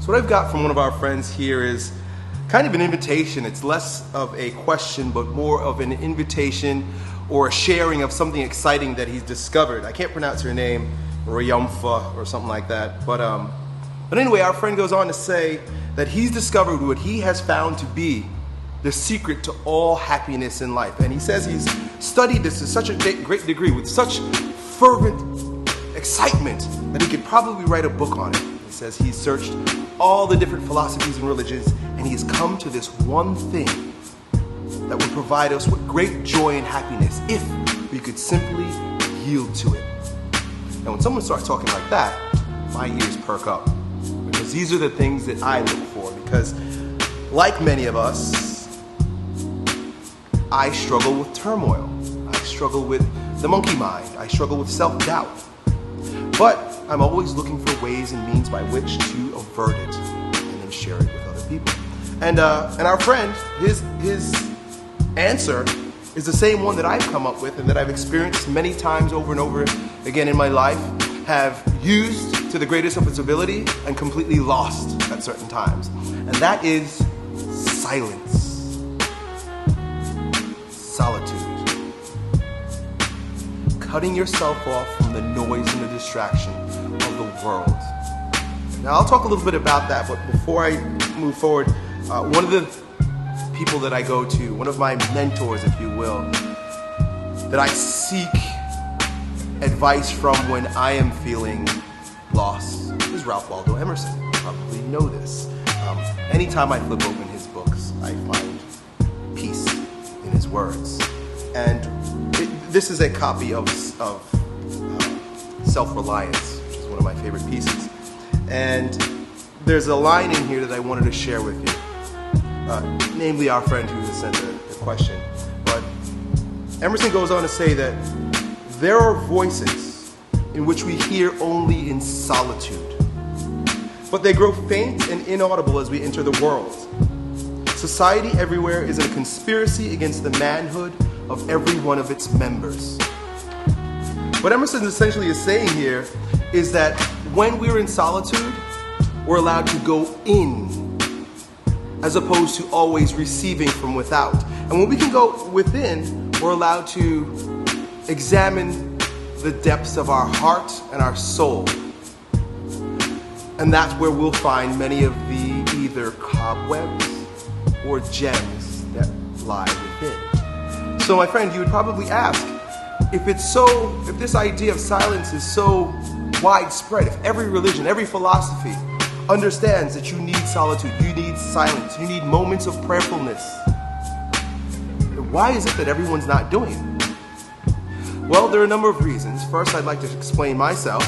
So what I've got from one of our friends here is kind of an invitation. It's less of a question, but more of an invitation or a sharing of something exciting that he's discovered. I can't pronounce her name, Rayumfa or something like that. But anyway, our friend goes on to say that he's discovered what he has found to be the secret to all happiness in life. And he says he's studied this to such a great degree with such fervent excitement that he could probably write a book on it. He says he's searched all the different philosophies and religions, and he's come to this one thing that would provide us with great joy and happiness if we could simply yield to it. And when someone starts talking like that, my ears perk up, because these are the things that I look for. Because like many of us, I struggle with turmoil. I struggle with the monkey mind. I struggle with self-doubt. But I'm always looking for ways and means by which to avert it and then share it with other people. And our friend, his answer is the same one that I've come up with and that I've experienced many times over and over again in my life, have used to the greatest of its ability and completely lost at certain times. And that is silence. Solitude. Cutting yourself off from the noise and the distraction of the world. Now I'll talk a little bit about that, but before I move forward, one of the people that I go to, one of my mentors, if you will, that I seek advice from when I am feeling lost, is Ralph Waldo Emerson. You probably know this. Anytime I flip open his books, I find peace in his words. And this is a copy of Self-Reliance, which is one of my favorite pieces. And there's a line in here that I wanted to share with you, namely our friend who has sent the question. But Emerson goes on to say that there are voices in which we hear only in solitude, but they grow faint and inaudible as we enter the world. Society everywhere is in a conspiracy against the manhood of every one of its members. What Emerson essentially is saying here is that when we're in solitude, we're allowed to go in as opposed to always receiving from without. And when we can go within, we're allowed to examine the depths of our heart and our soul. And that's where we'll find many of the either cobwebs or gems that lie within. So my friend, you would probably ask, if this idea of silence is so widespread, if every religion, every philosophy understands that you need solitude, you need silence, you need moments of prayerfulness, why is it that everyone's not doing it? Well, there are a number of reasons. First, I'd like to explain myself.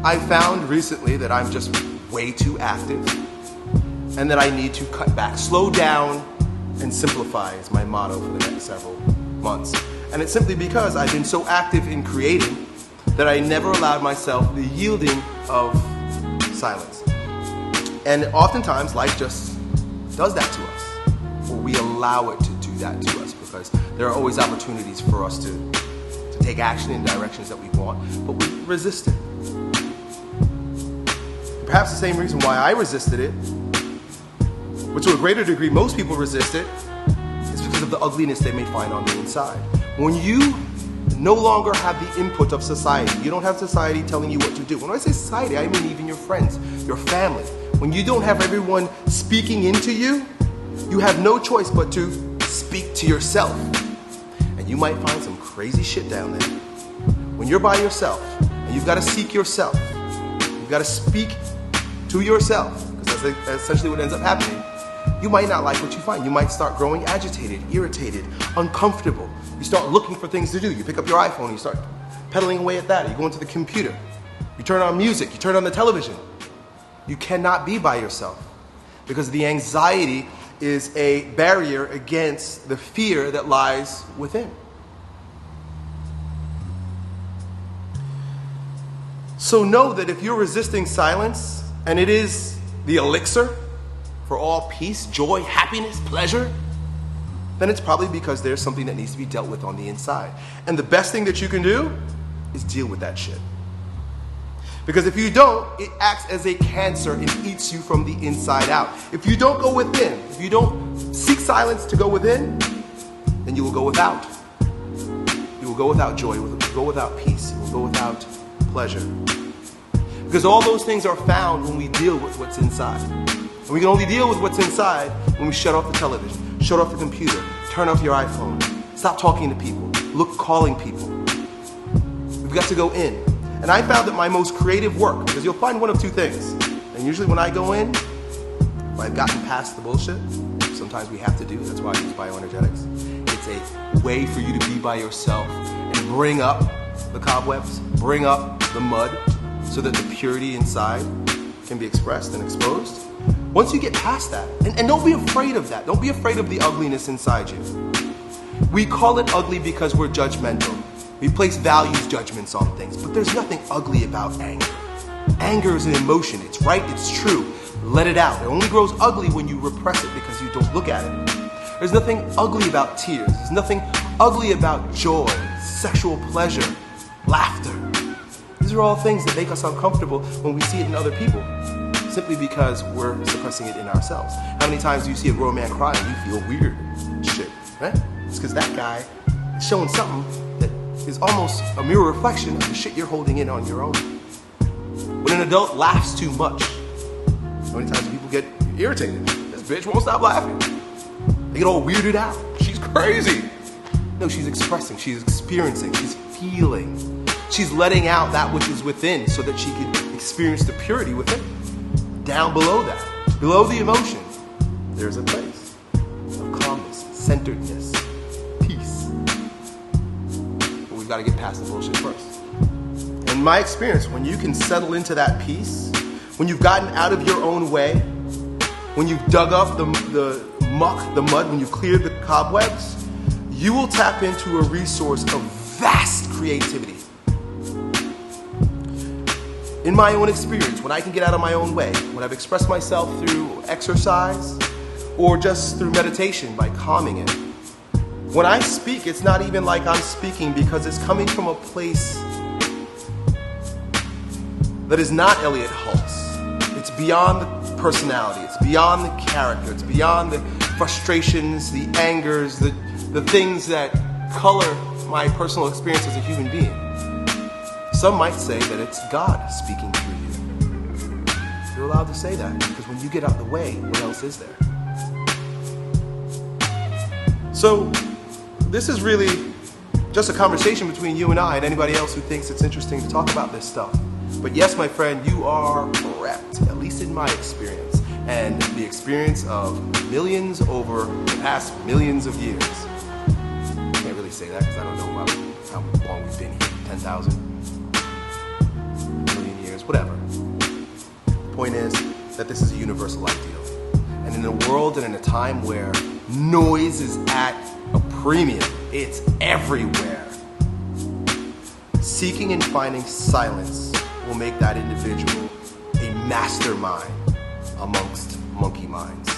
I found recently that I'm just way too active and that I need to cut back. Slow down and simplify is my motto for the next several months. And it's simply because I've been so active in creating that I never allowed myself the yielding of silence. And oftentimes life just does that to us, or we allow it to do that to us, because there are always opportunities for us to take action in directions that we want, but we resist it. Perhaps the same reason why I resisted it, but to a greater degree most people resist it, is because of the ugliness they may find on the inside. When you no longer have the input of society, you don't have society telling you what to do. When I say society, I mean even your friends, your family. When you don't have everyone speaking into you, you have no choice but to speak to yourself. And you might find some crazy shit down there. When you're by yourself and you've got to seek yourself, you've got to speak to yourself, because that's essentially what ends up happening. You might not like what you find. You might start growing agitated, irritated, uncomfortable. You start looking for things to do. You pick up your iPhone, you start pedaling away at that. You go into the computer. You turn on music, you turn on the television. You cannot be by yourself because the anxiety is a barrier against the fear that lies within. So know that if you're resisting silence, and it is the elixir for all peace, joy, happiness, pleasure, then it's probably because there's something that needs to be dealt with on the inside. And the best thing that you can do is deal with that shit. Because if you don't, it acts as a cancer and eats you from the inside out. If you don't go within, if you don't seek silence to go within, then you will go without. You will go without joy, you will go without peace, you will go without pleasure. Because all those things are found when we deal with what's inside. And we can only deal with what's inside when we shut off the television, shut off the computer, turn off your iPhone, stop talking to people, calling people. We've got to go in. And I found that my most creative work, because you'll find one of two things. And usually when I go in, if I've gotten past the bullshit, sometimes we have to do, that's why I use bioenergetics. It's a way for you to be by yourself and bring up the cobwebs, bring up the mud, so that the purity inside can be expressed and exposed. Once you get past that, and don't be afraid of that. Don't be afraid of the ugliness inside you. We call it ugly because we're judgmental. We place values judgments on things, but there's nothing ugly about anger. Anger is an emotion. It's right, it's true. Let it out. It only grows ugly when you repress it because you don't look at it. There's nothing ugly about tears. There's nothing ugly about joy, sexual pleasure, laughter. These are all things that make us uncomfortable when we see it in other people, simply because we're suppressing it in ourselves. How many times do you see a grown man cry and you feel weird? Shit, right? It's because that guy is showing something that is almost a mirror reflection of the shit you're holding in on your own. When an adult laughs too much, how many times do people get irritated? This bitch won't stop laughing. They get all weirded out. She's crazy. No, she's expressing, she's experiencing, she's feeling. She's letting out that which is within so that she can experience the purity within. Down below that, below the emotion, there's a place of calmness, centeredness, peace. But we've got to get past the bullshit first. In my experience, when you can settle into that peace, when you've gotten out of your own way, when you've dug up the muck, the mud, when you've cleared the cobwebs, you will tap into a resource of vast creativity. In my own experience, when I can get out of my own way, when I've expressed myself through exercise or just through meditation by calming it, when I speak, it's not even like I'm speaking because it's coming from a place that is not Elliot Hulse. It's beyond the personality, it's beyond the character, it's beyond the frustrations, the angers, the things that color my personal experience as a human being. Some might say that it's God speaking through you. You're allowed to say that because when you get out of the way, what else is there? So this is really just a conversation between you and I and anybody else who thinks it's interesting to talk about this stuff. But yes, my friend, you are correct, at least in my experience, and the experience of millions over the past millions of years. I can't really say that because I don't know how long we've been here, 10,000. Whatever. The point is that this is a universal ideal. And in a world and in a time where noise is at a premium, it's everywhere, seeking and finding silence will make that individual a mastermind amongst monkey minds.